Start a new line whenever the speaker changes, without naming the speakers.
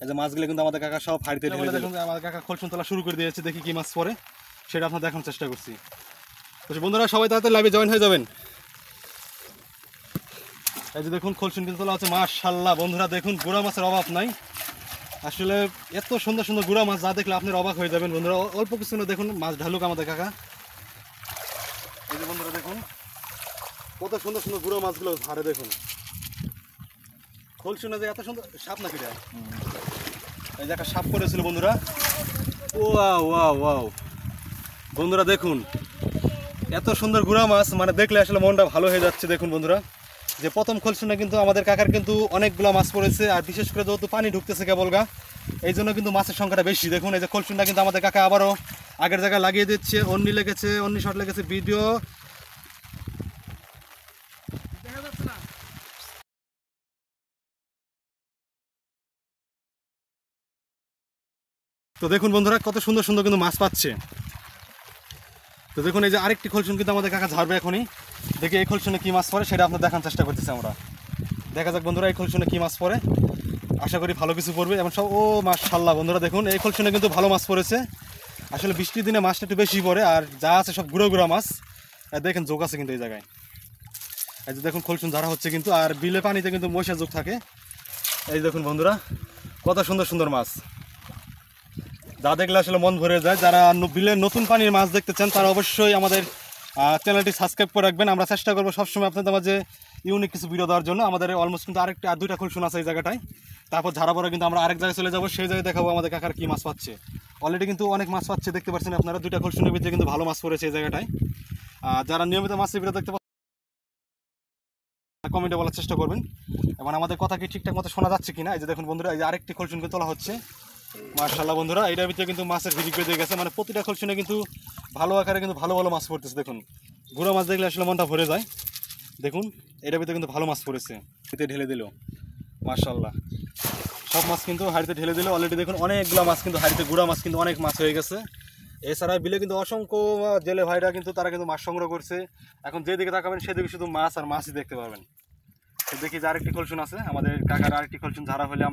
এই যে মাছগুলো কিন্তু আমাদের কাকা সব হাড়িতে ঢেলে দেখুন, আমাদের কাকা খোলসুন তোলা শুরু করে দিয়েছে। দেখি কি মাছ পড়ে সেটা আপনার দেখানোর চেষ্টা করছি। তো বন্ধুরা সবাই তাড়াতাড়ি লাইভে জয়েন হয়ে যাবেন। এই যে দেখুন খোলসুন কিন্তু তোলা হচ্ছে। মাশাআল্লাহ বন্ধুরা দেখুন, গুড়া মাছের অভাব নাই আসলে। এত সুন্দর সুন্দর গুড়া মাছ যা দেখলে আপনার অবাক হয়ে যাবেন বন্ধুরা। অল্প কিছু দেখুন মাছ ঢালুক আমাদের কাকা। এই যে বন্ধুরা দেখুন কত সুন্দর সুন্দর গুড়া মাছগুলো ধারে দেখুন। খোলসুনে যে এত সুন্দর সাপ নাকি রে, এই যে একটা সাপ পড়েছিল বন্ধুরা। ওয়াও ওয়াও ওয়াও বন্ধুরা দেখুন এত সুন্দর গুড়া মাছ, মানে দেখলে আসলে মনটা ভালো হয়ে যাচ্ছে। দেখুন বন্ধুরা যে প্রথম খোলসুনে কিন্তু আমাদের কাকার কিন্তু অনেকগুলো মাছ পড়েছে, আর বিশেষ করে যেহেতু পানি ঢুকতেছে কেবল গা, এই জন্য কিন্তু মাছের সংখ্যাটা বেশি। দেখুন এই যে খোলসুনটা কিন্তু আমাদের কাকা আবারও আগের জায়গায় লাগিয়ে দিচ্ছে। অন্যি লেগেছে, অন্যি শট লেগেছে, ভিডিও তো দেখুন বন্ধুরা কত সুন্দর সুন্দর কিন্তু মাছ পাচ্ছে। তো দেখুন এই যে আরেকটি খোলসুন কিন্তু আমাদের কাকা ঝাড়বে এখনই। দেখি এই খোলসুনে কি মাছ পড়ে সেটা আপনার দেখার চেষ্টা করতেছি আমরা। দেখা যাক বন্ধুরা এই খোলসুনে কি মাছ পড়ে, আশা করি ভালো কিছু পড়বে। এবং সব ও মাশাআল্লাহ বন্ধুরা দেখুন এই খোলসুনে কিন্তু ভালো মাছ পড়েছে। আসলে বৃষ্টির দিনে মাছটা একটু বেশি পড়ে, আর যা আছে সব গুঁড়ো গুঁড়ো মাছ। দেখেন যোগ আছে কিন্তু এই জায়গায়। এই যে দেখুন খোলসুন ঝাড়া হচ্ছে কিন্তু, আর বিলে পানিতে কিন্তু মশা যোগ থাকে। এই দেখুন বন্ধুরা কত সুন্দর সুন্দর মাছ, যা দেখলে আসলে মন ভরে যায়। যারা বিলের নতুন পানির মাছ দেখতে চান তারা অবশ্যই আমাদের চ্যানেলটি সাবস্ক্রাইব করে রাখবেন। আমরা চেষ্টা করবো সবসময় আপনাদের মাঝে ইউনিক কিছু ভিডিও দেওয়ার জন্য। আমাদের অলমোস্ট কিন্তু আর দুইটা খোলসুন আছে এই জায়গাটায়। তারপর ঝাড়া পরে কিন্তু আমরা আরেক জায়গায় চলে যাবো, সেই জায়গায় দেখাবো আমাদের কাকার কি মাছ পাচ্ছে। অলরেডি কিন্তু অনেক মাছ পাচ্ছে দেখতে পাচ্ছেন আপনারা। দুইটা খোলসুনের ভিতরে কিন্তু ভালো মাছ পড়েছে এই জায়গাটায়। যারা নিয়মিত মাছের ভিডিও দেখতে কমেন্টে বলার চেষ্টা করবেন, এবং আমাদের কথা কি ঠিকঠাক মতো শোনা যাচ্ছে কিনা। এই যে দেখুন বন্ধুরা এই যে আরেকটি খোলসুনকে তোলা হচ্ছে। মাশাআল্লাহ বন্ধুরা এটার ভিতরে কিন্তু মাছের ভিড়ি বেঁধে গেছে, মানে প্রতিটা খোলসুনে কিন্তু ভালো আকারে কিন্তু ভালো ভালো মাছ পড়তেছে। দেখুন গুঁড়ো মাছ দেখলে আসলে মনটা ভরে যায়। দেখুন এটার ভিতরে কিন্তু ভালো মাছ পড়েছে, হাড়িতে ঢেলে দিল। মাশাআল্লাহ সব মাছ কিন্তু হাড়িতে ঢেলে দিল অলরেডি। দেখুন অনেকগুলো মাছ কিন্তু হাড়িতে, গুঁড়া মাছ কিন্তু অনেক মাছ হয়ে গেছে। এছাড়া বিলে কিন্তু অসংখ্য জেলে ভাইরা কিন্তু তারা কিন্তু মাছ সংগ্রহ করছে। এখন যেদিকে তাকাবেন সেদিকে শুধু মাছ আর মাছই দেখতে পাবেন। তো দেখি যে আরেকটি খোলসুন আছে আমাদের কাকার, আরেকটি খোলসুন ঝাড়া হলে